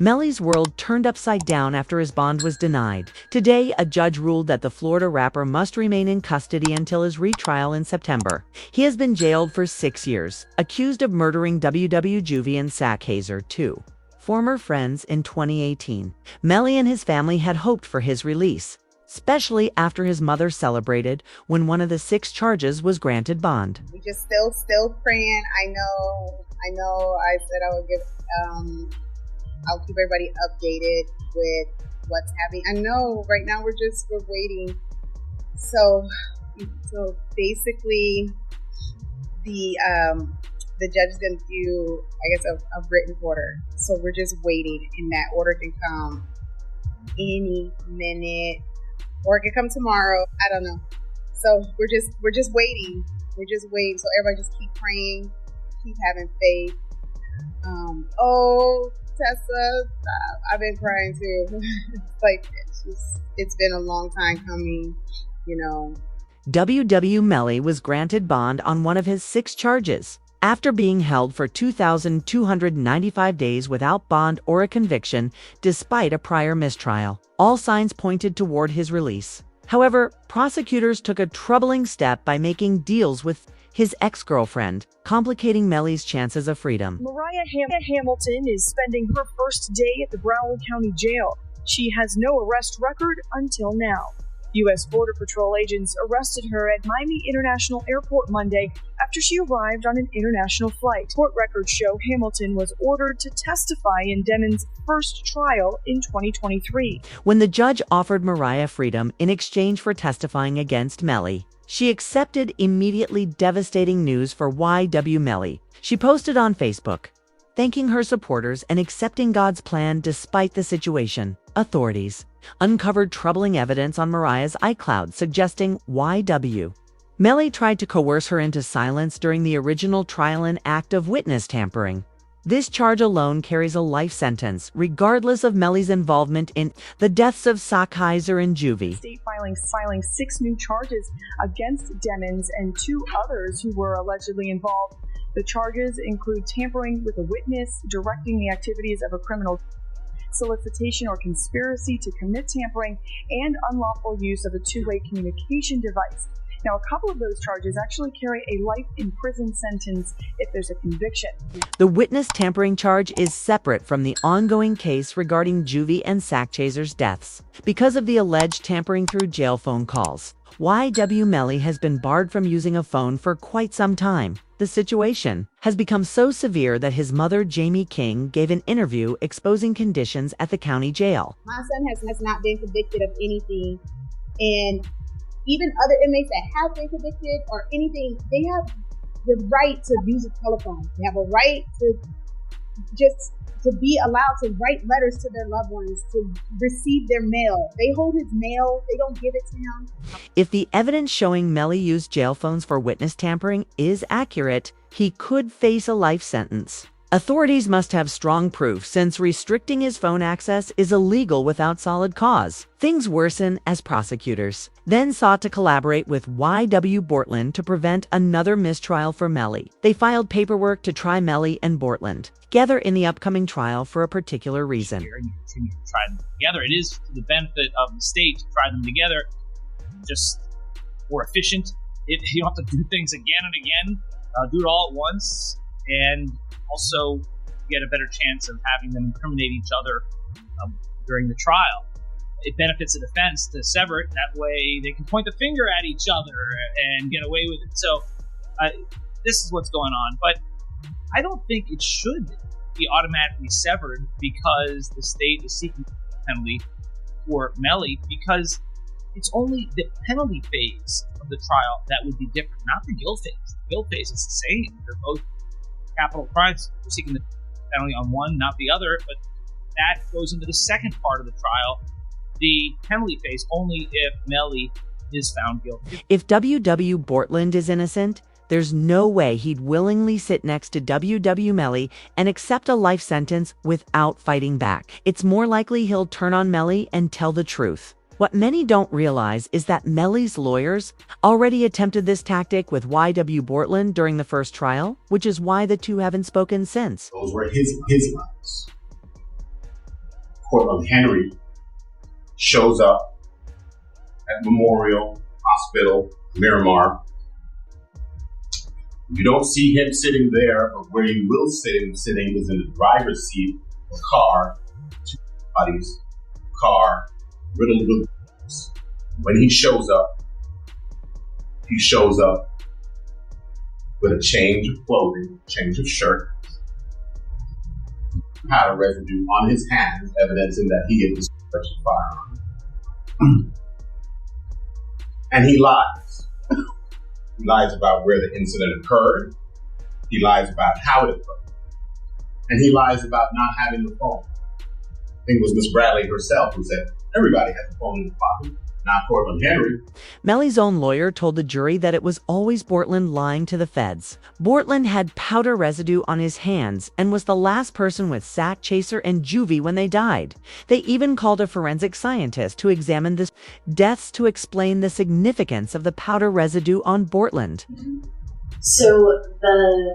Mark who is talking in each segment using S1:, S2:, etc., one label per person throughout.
S1: Melly's world turned upside down after his bond was denied. Today, a judge ruled that the Florida rapper must remain in custody until his retrial in September. He has been jailed for 6 years, accused of murdering WW Juvie and Sackhazer, too. Former friends in 2018. Melly and his family had hoped for his release, especially after his mother celebrated when one of the 6 charges was granted bond.
S2: We just still praying. I know. I said I would give. I'll keep everybody updated with what's happening. I know right now we're waiting. So basically, the judge is going to do, I guess, a written order. So we're just waiting, and that order can come any minute, or it could come tomorrow. I don't know. So we're just waiting. We're just waiting. So everybody just keep praying, keep having faith. Tessa, I've been crying too. It's been a long time coming,
S1: YNW Melly was granted bond on one of his 6 charges. After being held for 2,295 days without bond or a conviction, despite a prior mistrial, all signs pointed toward his release. However, prosecutors took a troubling step by making deals with his ex-girlfriend, complicating Melly's chances of freedom.
S3: Mariah Hamilton is spending her first day at the Broward County Jail. She has no arrest record until now. U.S. Border Patrol agents arrested her at Miami International Airport Monday after she arrived on an international flight. Court records show Hamilton was ordered to testify in Demon's first trial in 2023.
S1: When the judge offered Mariah freedom in exchange for testifying against Melly, she accepted immediately devastating news for YNW Melly. She posted on Facebook, thanking her supporters and accepting God's plan despite the situation. Authorities uncovered troubling evidence on Mariah's iCloud suggesting YNW Melly tried to coerce her into silence during the original trial, an act of witness tampering. This charge alone carries a life sentence, regardless of Melly's involvement in the deaths of Sackhazer and Juvie.
S3: State filing 6 new charges against Demons and 2 others who were allegedly involved. The charges include tampering with a witness, directing the activities of a criminal, solicitation or conspiracy to commit tampering, and unlawful use of a two-way communication device. Now, a couple of those charges actually carry a life in prison sentence if there's a conviction.
S1: The witness tampering charge is separate from the ongoing case regarding Juvie and Sackchazer's deaths. Because of the alleged tampering through jail phone calls, YNW Melly has been barred from using a phone for quite some time. The situation has become so severe that his mother, Jamie King, gave an interview exposing conditions at the county jail.
S2: My son has not been convicted of anything, and even other inmates that have been convicted or anything, they have the right to use a telephone. They have a right to be allowed to write letters to their loved ones, to receive their mail. They hold his mail. They don't give it to him.
S1: If the evidence showing Melly used jail phones for witness tampering is accurate, he could face a life sentence. Authorities must have strong proof, since restricting his phone access is illegal without solid cause. Things worsen as prosecutors then sought to collaborate with YNW Bortland to prevent another mistrial for Melly. They filed paperwork to try Melly and Bortland together in the upcoming trial for a particular reason.
S4: And you continue to try them together. It is to the benefit of the state to try them together, just more efficient. You don't have to do things again and again. Do it all at once, and also get a better chance of having them incriminate each other during the trial. It benefits the defense to sever it. That way they can point the finger at each other and get away with it. So this is what's going on. But I don't think it should be automatically severed because the state is seeking a penalty for Melly, because it's only the penalty phase of the trial that would be different, not the guilt phase. The guilt phase is the same. They're both capital crimes. We're seeking the penalty on one, not the other, but that goes into the second part of the trial, the penalty phase, only if Melly is found guilty.
S1: If WW Bortland is innocent, there's no way he'd willingly sit next to WW Melly and accept a life sentence without fighting back. It's more likely he'll turn on Melly and tell the truth. What many don't realize is that Melly's lawyers already attempted this tactic with YNW Bortland during the first trial, which is why the two haven't spoken since.
S5: Those were his lies. Courtroom Henry shows up at Memorial Hospital, Miramar. You don't see him sitting there, but where you will see him sitting is in the driver's seat of a car, two bodies, car, riddled with bullets. When he shows up with a change of clothing, change of shirt, powder residue on his hands, evidencing that he had discharged a firearm. And he lies. He lies about where the incident occurred. He lies about how it occurred. And he lies about not having the phone. I think it was Miss Bradley herself who said, everybody has a phone in the pocket, not Portland Henry.
S1: Melly's own lawyer told the jury that it was always Bortland lying to the feds. Bortland had powder residue on his hands and was the last person with Sack, Chaser, and Juvie when they died. They even called a forensic scientist to examine the deaths to explain the significance of the powder residue on Bortland.
S6: So the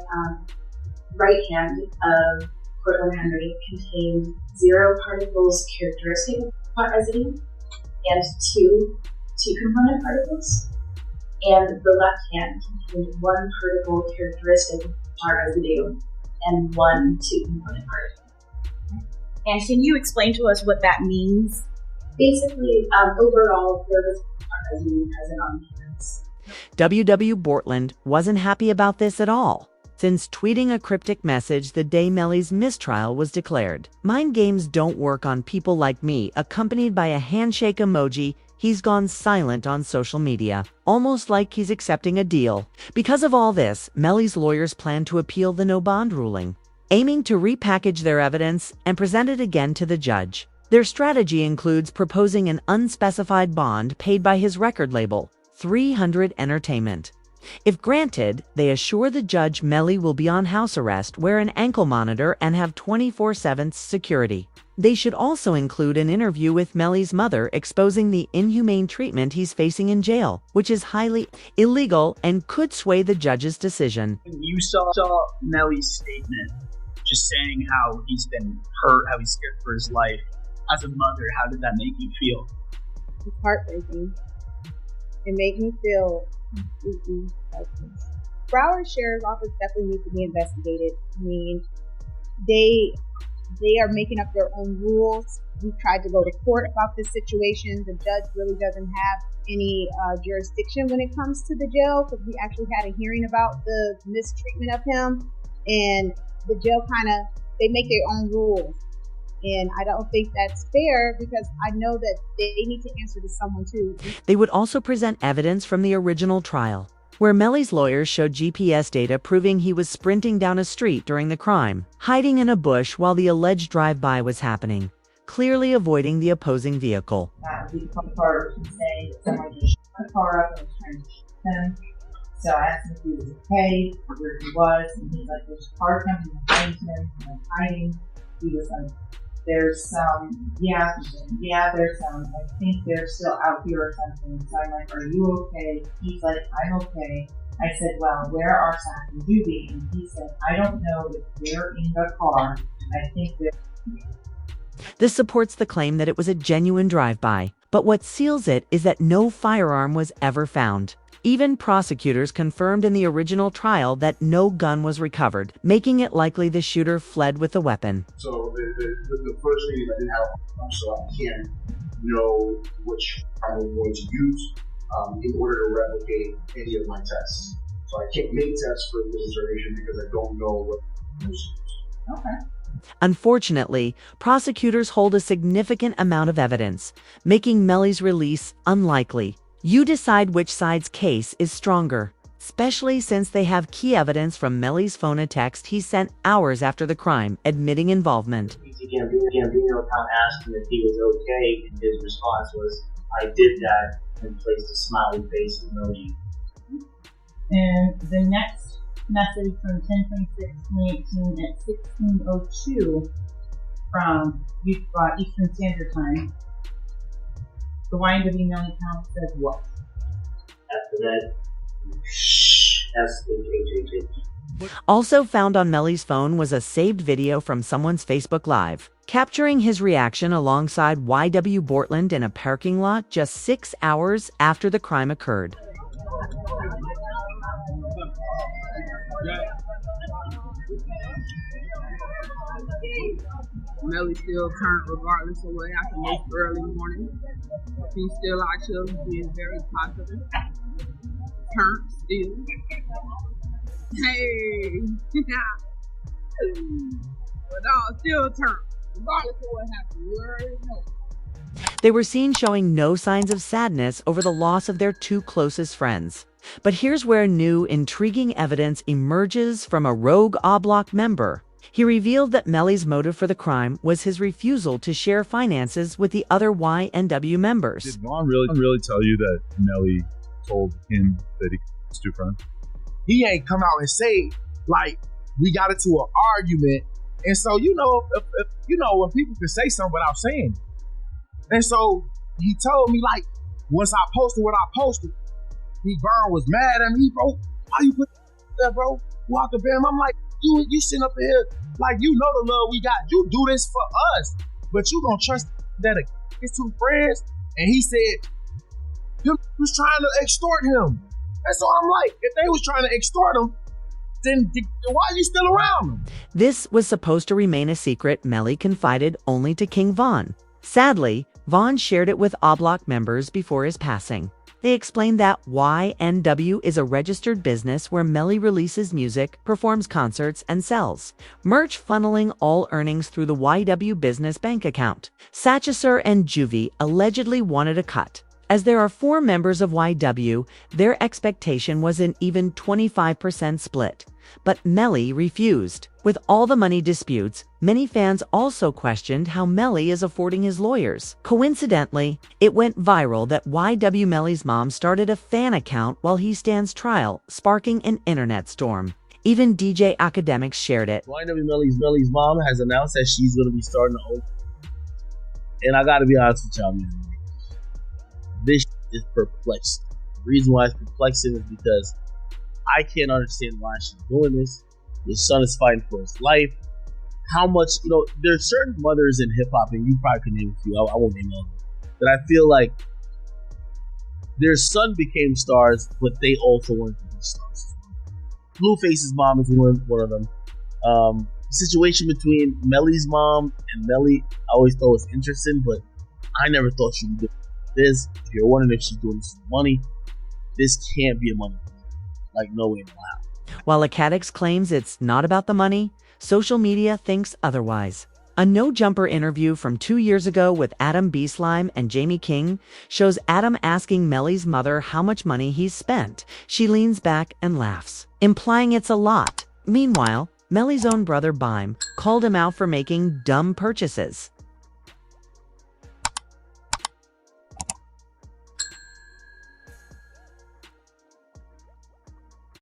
S6: right hand of Portland Henry contained 0 particles characteristic of pot residue and two component particles, and the left hand contained 1 particle characteristic of pot residue and 1 two-component particle.
S7: And can you explain to us what that means?
S6: Basically, overall, there was pot residue present on the hands.
S1: W.W. Bortland wasn't happy about this at all, since tweeting a cryptic message the day Melly's mistrial was declared. Mind games don't work on people like me, accompanied by a handshake emoji. He's gone silent on social media, almost like he's accepting a deal. Because of all this, Melly's lawyers plan to appeal the no bond ruling, aiming to repackage their evidence and present it again to the judge. Their strategy includes proposing an unspecified bond paid by his record label, 300 Entertainment. If granted, they assure the judge Melly will be on house arrest, wear an ankle monitor, and have 24/7 security. They should also include an interview with Melly's mother exposing the inhumane treatment he's facing in jail, which is highly illegal and could sway the judge's decision.
S8: You saw Melly's statement just saying how he's been hurt, how he's scared for his life. As a mother, how did that make you feel?
S2: It's heartbreaking. It made me feel completely helpless. Broward Sheriff's Office definitely needs to be investigated. I mean, they are making up their own rules. We tried to go to court about this situation. The judge really doesn't have any jurisdiction when it comes to the jail, because we actually had a hearing about the mistreatment of him, and the jail they make their own rules. And I don't think that's fair, because I know that they need to answer to someone too.
S1: They would also present evidence from the original trial, where Melly's lawyers showed GPS data proving he was sprinting down a street during the crime, hiding in a bush while the alleged drive-by was happening, clearly avoiding the opposing vehicle.
S9: That would be part of saying that someone just shut the car up and was trying to shoot him. So I asked him if he was okay, where he was, and he's like, there's a car coming behind him, and I'm hiding. He was like, there's some, there's some, I think they're still out here or something. So I'm like, are you okay? He's like, I'm okay. I said, well, where are Sack and Juvie? And he said, I don't know if they're in the car. I think they're...
S1: This supports the claim that it was a genuine drive-by, but what seals it is that no firearm was ever found. Even prosecutors confirmed in the original trial that no gun was recovered, making it likely the shooter fled with the weapon.
S5: So the first thing is I didn't have a firearm, so I can't know which I'm going to use in order to replicate any of my tests. So I can't make tests for this duration because I don't know what I'm supposed to use.
S1: Okay. Unfortunately, prosecutors hold a significant amount of evidence, making Melly's release unlikely. You decide which side's case is stronger, especially since they have key evidence from Melly's phone, a text he sent hours after the crime, admitting involvement.
S10: Gambino asked him if he was okay, and his response was, I did that, and placed a smiley face emoji.
S9: And the next message from 10/26/2018 at 16:02 from Eastern Standard Time. The YNW Melly count says what?
S10: After that,
S1: Also found on Melly's phone was a saved video from someone's Facebook Live, capturing his reaction alongside YW Bortland in a parking lot just 6 hours after the crime occurred.
S11: Melly still turned regardless of what happened this early morning. He's still out here being very positive. Turned still. Hey! But no, still turned. Regardless of what happened, you already know.
S1: They were seen showing no signs of sadness over the loss of their two closest friends. But here's where new, intriguing evidence emerges from a rogue Roadblock member. He revealed that Melly's motive for the crime was his refusal to share finances with the other YNW members.
S12: Did Vaughn really tell you that Melly told him that he was two friends?
S13: He ain't come out and say, like, we got into an argument. And so, if when people can say something without saying it. And so he told me, like, once I posted what I posted, Vern was mad at me, bro. Why you put that, bro? Walk the bam. I'm like, you sitting up here, like, you know the love we got. You do this for us, but you gonna trust that his two friends? And he said, you was trying to extort him. And so I'm like, if they was trying to extort him, then why are you still around him?
S1: This was supposed to remain a secret Melly confided only to King Von. Sadly, Von shared it with Roadblock members before his passing. They explained that YNW is a registered business where Melly releases music, performs concerts, and sells merch, funneling all earnings through the YW business bank account. Satchesser and Juvie allegedly wanted a cut. As there are 4 members of YW, their expectation was an even 25% split. But Melly refused. With all the money disputes, many fans also questioned how Melly is affording his lawyers. Coincidentally, it went viral that YW Melly's mom started a fan account while he stands trial, sparking an internet storm. Even DJ Academics shared it.
S14: YNW Melly's mom has announced that she's going to be starting her own. And I got to be honest with y'all, man. This is perplexing. The reason why it's perplexing is because I can't understand why she's doing this. Your son is fighting for his life. How much, there's certain mothers in hip hop, and you probably can name a few, I won't name all of them, that I feel like their son became stars, but they also wanted to be stars. Blueface's mom is one of them. The situation between Melly's mom and Melly, I always thought was interesting, but I never thought she would do this. If you're wondering if she's doing this for money, this can't be a money. Like, no way in hell.
S1: While Academics claims it's not about the money, social media thinks otherwise. A no-jumper interview from 2 years ago with Adam B. Slime and Jamie King shows Adam asking Melly's mother how much money he's spent. She leans back and laughs, implying it's a lot. Meanwhile, Melly's own brother Bime called him out for making dumb purchases.